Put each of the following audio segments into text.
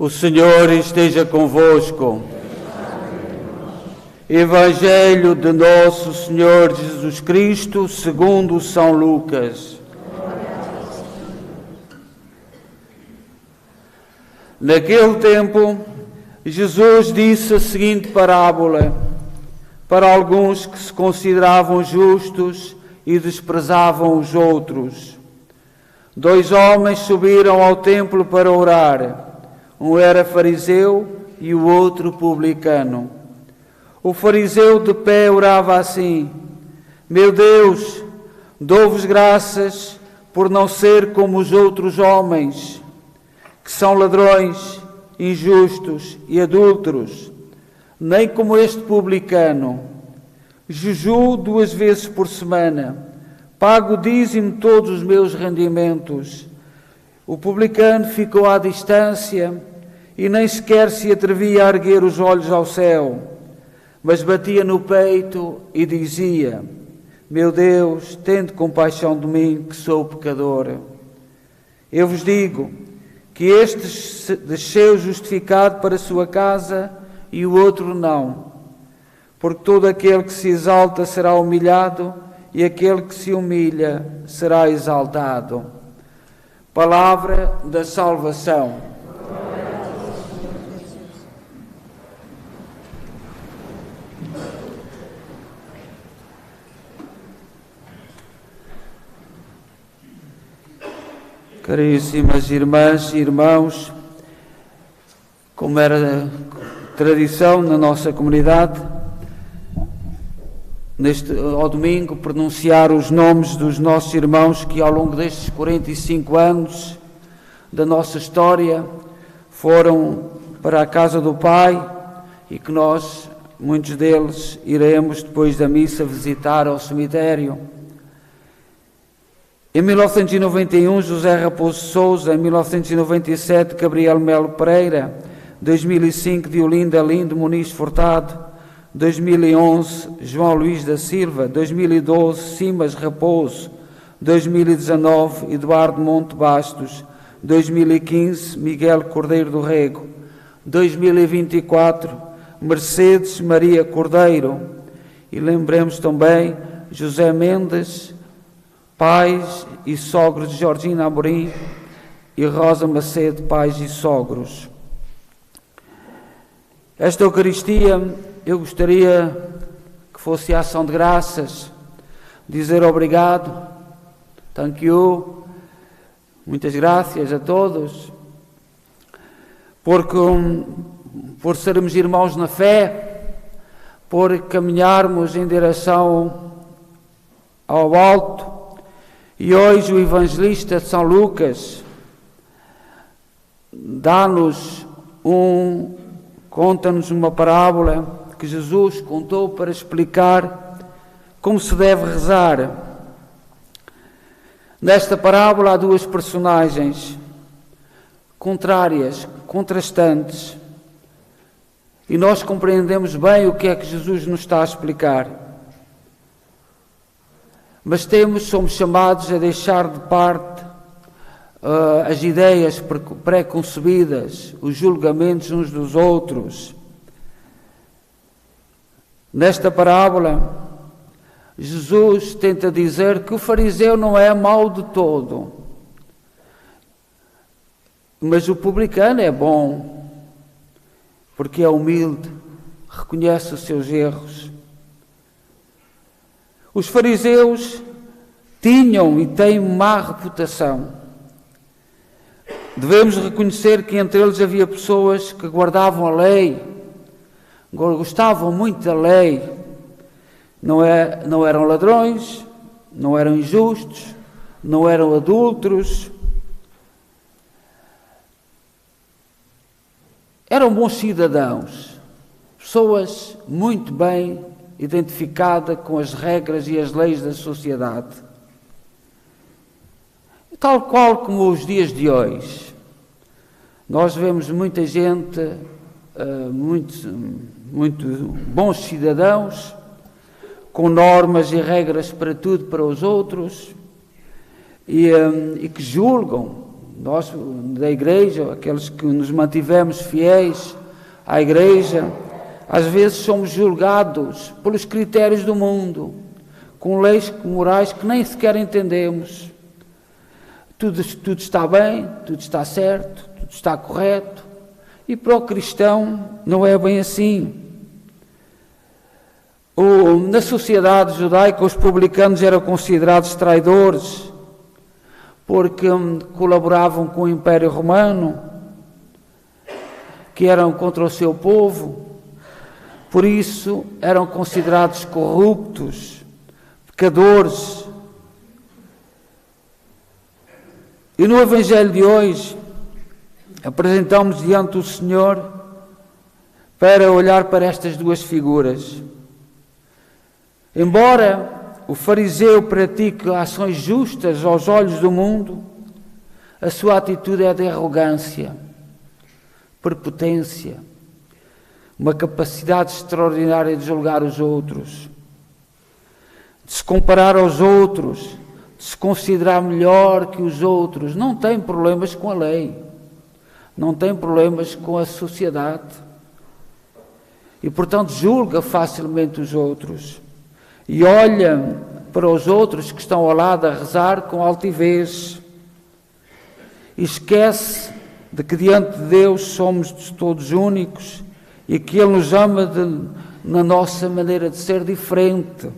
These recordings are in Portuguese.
O Senhor esteja convosco. Evangelho de nosso Senhor Jesus Cristo, segundo São Lucas. Naquele tempo, Jesus disse a seguinte parábola para alguns que se consideravam justos e desprezavam os outros. 2 homens subiram ao templo para orar. Um era fariseu e o outro publicano. O fariseu de pé orava assim: Meu Deus, dou-vos graças por não ser como os outros homens, que são ladrões, injustos e adúlteros, nem como este publicano. Jejuo 2 vezes por semana, pago o dízimo de todos os meus rendimentos. O publicano ficou à distância e nem sequer se atrevia a erguer os olhos ao céu, mas batia no peito e dizia: Meu Deus, tende compaixão de mim, que sou pecador. Eu vos digo que este desceu justificado para a sua casa e o outro não. Porque todo aquele que se exalta será humilhado e aquele que se humilha será exaltado. Palavra da salvação. Caríssimas irmãs e irmãos, como era tradição na nossa comunidade, ao domingo, pronunciar os nomes dos nossos irmãos que ao longo destes 45 anos da nossa história foram para a casa do Pai e que nós, muitos deles, iremos depois da missa visitar ao cemitério. Em 1991, José Raposo Sousa. Em 1997, Gabriel Melo Pereira. 2005, Diolinda Lindo Muniz Furtado. 2011, João Luís da Silva. 2012, Simas Raposo. 2019, Eduardo Monte Bastos. 2015, Miguel Cordeiro do Rego. 2024, Mercedes Maria Cordeiro. E lembremos também José Mendes, pais e sogros de Georgina Amorim, e Rosa Macedo, pais e sogros. Esta Eucaristia, eu gostaria que fosse a ação de graças, dizer obrigado, thank you, muitas graças a todos, por sermos irmãos na fé, por caminharmos em direção ao alto. E hoje o evangelista de São Lucas conta-nos uma parábola que Jesus contou para explicar como se deve rezar. Nesta parábola há 2 personagens contrárias, contrastantes, e nós compreendemos bem o que é que Jesus nos está a explicar. Mas somos chamados a deixar de parte as ideias pré-concebidas, os julgamentos uns dos outros. Nesta parábola, Jesus tenta dizer que o fariseu não é mau de todo, mas o publicano é bom, porque é humilde, reconhece os seus erros. Os fariseus tinham e têm má reputação. Devemos reconhecer que entre eles havia pessoas que guardavam a lei, gostavam muito da lei, não eram ladrões, não eram injustos, não eram adúlteros, eram bons cidadãos, pessoas muito bem identificada com as regras e as leis da sociedade. Tal qual como os dias de hoje, nós vemos muita gente, muito bons cidadãos, com normas e regras para tudo, para os outros, e que julgam nós da Igreja, aqueles que nos mantivemos fiéis à Igreja, às vezes somos julgados pelos critérios do mundo, com leis morais que nem sequer entendemos. Tudo está bem, tudo está certo, tudo está correto, e para o cristão não é bem assim. Na sociedade judaica, os publicanos eram considerados traidores, porque colaboravam com o Império Romano, que eram contra o seu povo, por isso eram considerados corruptos, pecadores. E no Evangelho de hoje, apresentamos diante do Senhor para olhar para estas duas figuras. Embora o fariseu pratique ações justas aos olhos do mundo, a sua atitude é de arrogância, prepotência, uma capacidade extraordinária de julgar os outros, de se comparar aos outros, de se considerar melhor que os outros. Não tem problemas com a lei, não tem problemas com a sociedade e, portanto, julga facilmente os outros e olha para os outros que estão ao lado a rezar com altivez e esquece de que diante de Deus somos todos únicos e que Ele nos ama na nossa maneira de ser diferente.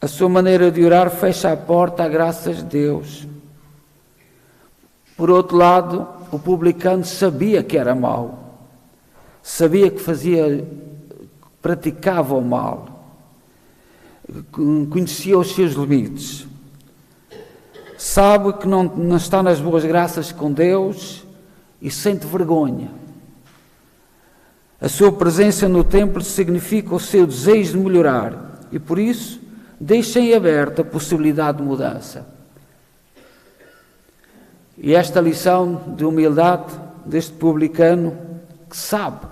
A sua maneira de orar fecha a porta à graça de Deus. Por outro lado, o publicano sabia que era mau, sabia que praticava o mal, conhecia os seus limites, sabe que não está nas boas graças com Deus e sente vergonha. A sua presença no templo significa o seu desejo de melhorar e, por isso, deixa em aberto a possibilidade de mudança. E esta lição de humildade deste publicano, que sabe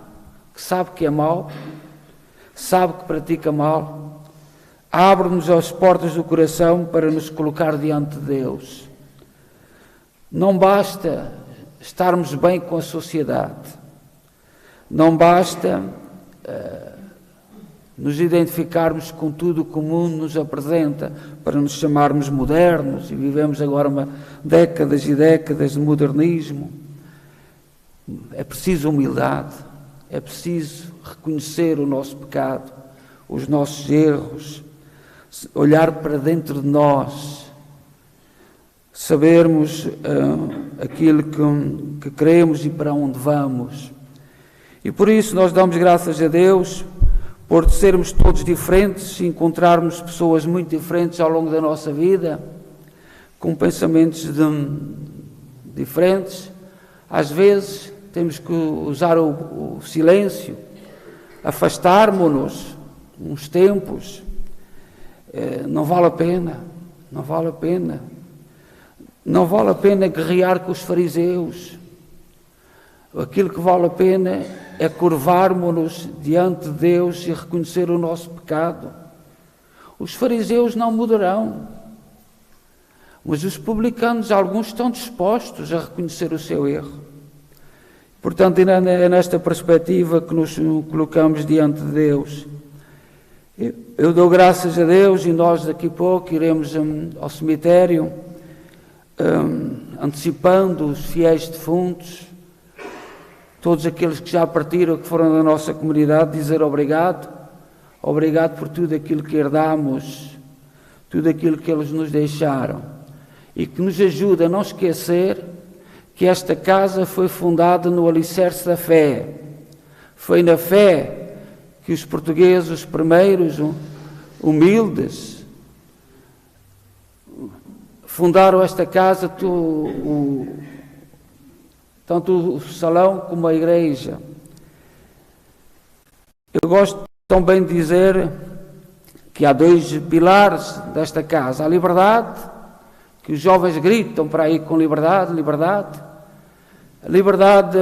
que é mau, sabe que pratica mal, abre-nos as portas do coração para nos colocar diante de Deus. Não basta estarmos bem com a sociedade, não basta nos identificarmos com tudo o que o mundo nos apresenta para nos chamarmos modernos, e vivemos agora décadas e décadas de modernismo. É preciso humildade, é preciso reconhecer o nosso pecado, os nossos erros, olhar para dentro de nós, sabermos aquilo que queremos e para onde vamos. E por isso nós damos graças a Deus por sermos todos diferentes, encontrarmos pessoas muito diferentes ao longo da nossa vida, com pensamentos diferentes. Às vezes temos que usar o silêncio, afastarmos-nos uns tempos. Não vale a pena, não vale a pena. Não vale a pena guerrear com os fariseus. Aquilo que vale a pena é curvarmos-nos diante de Deus e reconhecer o nosso pecado. Os fariseus não mudarão, mas os publicanos, alguns estão dispostos a reconhecer o seu erro. Portanto, é nesta perspectiva que nos colocamos diante de Deus. Eu dou graças a Deus e nós daqui a pouco iremos ao cemitério, antecipando os fiéis defuntos, todos aqueles que já partiram, que foram da nossa comunidade, dizer obrigado por tudo aquilo que herdamos, tudo aquilo que eles nos deixaram, e que nos ajuda a não esquecer que esta casa foi fundada no alicerce da fé. Foi na fé que os portugueses, os primeiros humildes, fundaram esta casa, tanto o salão como a igreja. Eu gosto também de dizer que há dois pilares desta casa: a liberdade, que os jovens gritam para aí com liberdade, liberdade, a liberdade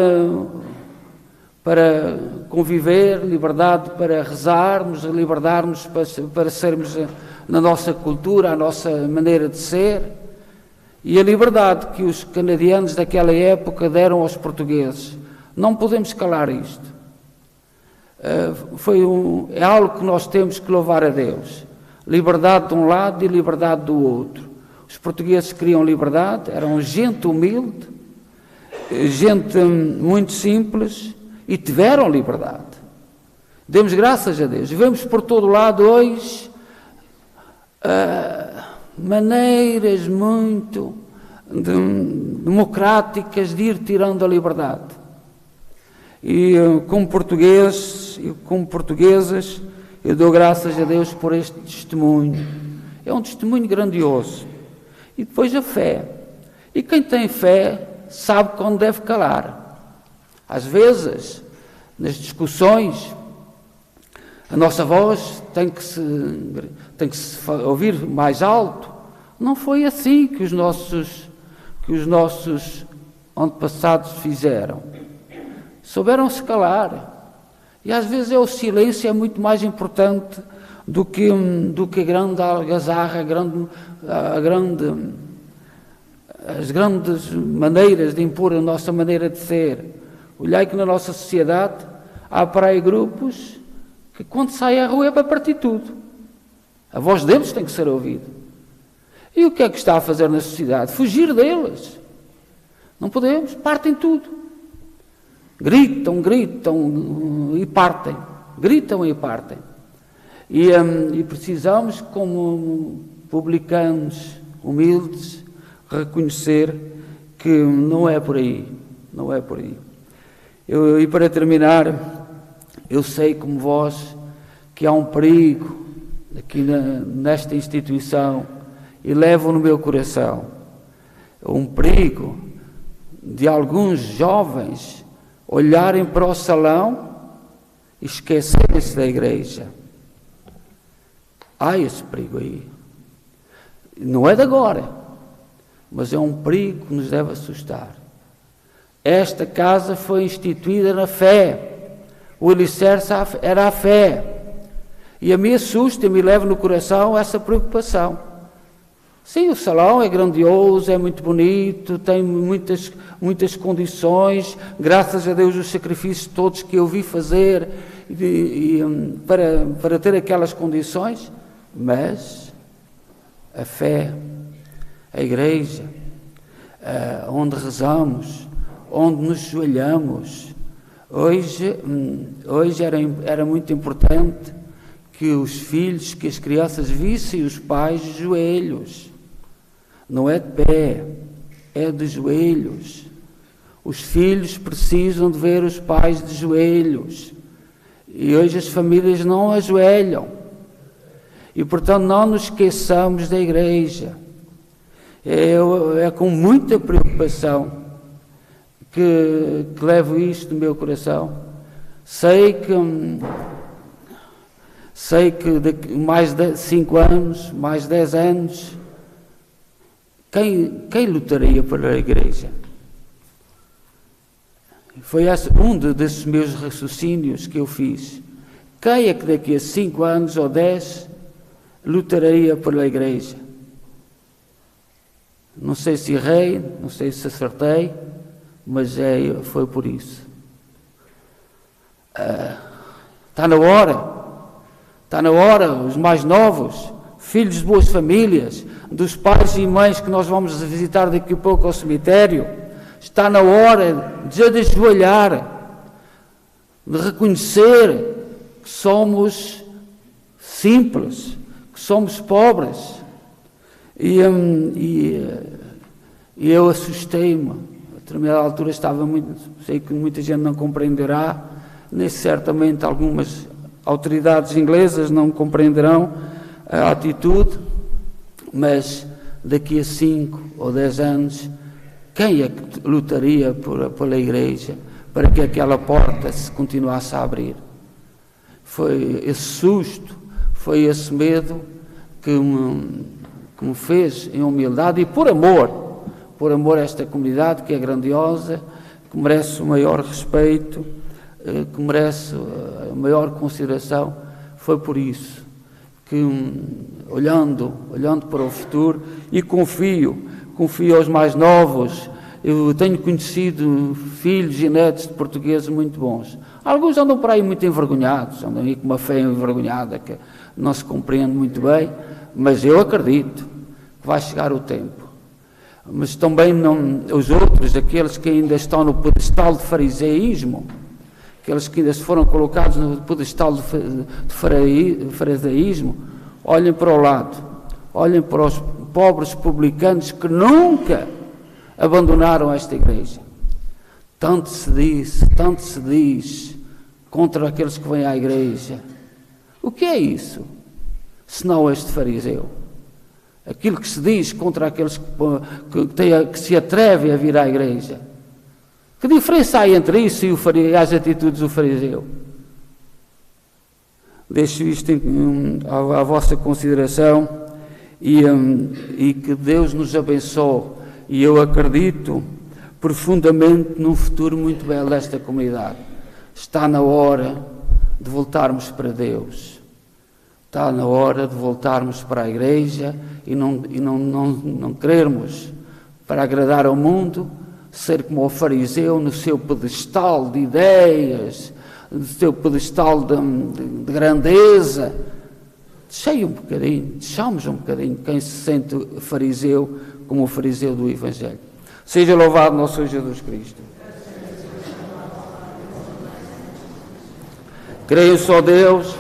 para conviver, liberdade para rezarmos, liberdade para sermos na nossa cultura, a nossa maneira de ser, e a liberdade que os canadianos daquela época deram aos portugueses. Não podemos calar isto. É algo que nós temos que louvar a Deus. Liberdade de um lado e liberdade do outro. Os portugueses queriam liberdade, eram gente humilde, gente muito simples, e tiveram liberdade. Demos graças a Deus. Vemos por todo lado hoje maneiras muito democráticas de ir tirando a liberdade. E como português e como portuguesas, eu dou graças a Deus por este testemunho. É um testemunho grandioso. E depois a fé. E quem tem fé sabe quando deve calar. Às vezes, nas discussões, a nossa voz tem que se ouvir mais alto. Não foi assim que os nossos antepassados fizeram. Souberam-se calar. E às vezes o silêncio é muito mais importante do que a grande algazarra, as grandes maneiras de impor a nossa maneira de ser. Olhai que na nossa sociedade há para aí grupos que quando saem à rua é para partir tudo. A voz deles tem que ser ouvida. E o que é que está a fazer na sociedade? Fugir deles. Não podemos, partem tudo. Gritam e partem. Gritam e partem. E precisamos, como publicanos humildes, reconhecer que não é por aí. Não é por aí. E para terminar, eu sei como vós que há um perigo aqui nesta instituição e levo no meu coração um perigo de alguns jovens olharem para o salão e esquecerem-se da igreja. Há esse perigo aí. Não é de agora, mas é um perigo que nos deve assustar. Esta casa foi instituída na fé. O alicerce era a fé. E a mim assusta, me leva no coração essa preocupação. Sim, o salão é grandioso, é muito bonito, tem muitas condições, graças a Deus os sacrifícios todos que eu vi fazer para ter aquelas condições, mas a fé, a igreja, onde rezamos, onde nos joelhamos, hoje era muito importante que os filhos, que as crianças vissem os pais de joelhos. Não é de pé, é de joelhos. Os filhos precisam de ver os pais de joelhos. E hoje as famílias não ajoelham. E, portanto, não nos esqueçamos da igreja. É com muita preocupação que levo isto no meu coração. Sei que daqui mais de 5 anos, mais 10 anos, quem lutaria pela igreja? Foi um desses meus raciocínios que eu fiz. Quem é que daqui a 5 anos ou 10 lutaria pela igreja? Não sei se errei, não sei se acertei, mas foi por isso. Está na hora, os mais novos, filhos de boas famílias, dos pais e mães que nós vamos visitar daqui a pouco ao cemitério, está na hora de ajoelhar, de reconhecer que somos simples, que somos pobres. E eu assustei-me. A determinada altura sei que muita gente não compreenderá, nem certamente algumas autoridades inglesas não compreenderão a atitude, mas daqui a 5 ou 10 anos, quem é que lutaria pela igreja para que aquela porta se continuasse a abrir? Foi esse susto, foi esse medo que me fez em humildade e por amor a esta comunidade que é grandiosa, que merece o maior respeito, que merece a maior consideração. Foi por isso que, olhando para o futuro, e confio confio aos mais novos. Eu tenho conhecido filhos e netos de portugueses muito bons. Alguns andam por aí muito envergonhados, andam aí com uma fé envergonhada que não se compreende muito bem, mas eu acredito que vai chegar o tempo. Mas também não, os outros, aqueles que ainda estão no pedestal de fariseísmo, aqueles que ainda foram colocados no pedestal de fariseísmo, olhem para o lado, olhem para os pobres publicanos que nunca abandonaram esta igreja. Tanto se diz contra aqueles que vêm à igreja. O que é isso? Senão este fariseu. Aquilo que se diz contra aqueles que se atrevem a vir à igreja. Que diferença há entre isso e as atitudes do fariseu? Deixo isto à vossa consideração e que Deus nos abençoe. E eu acredito profundamente num futuro muito belo desta comunidade. Está na hora de voltarmos para Deus. Está na hora de voltarmos para a igreja e não querermos, para agradar ao mundo, ser como o fariseu no seu pedestal de ideias, no seu pedestal de grandeza. Deixamos um bocadinho quem se sente fariseu como o fariseu do Evangelho. Seja louvado nosso Senhor Jesus Cristo. Creio só Deus,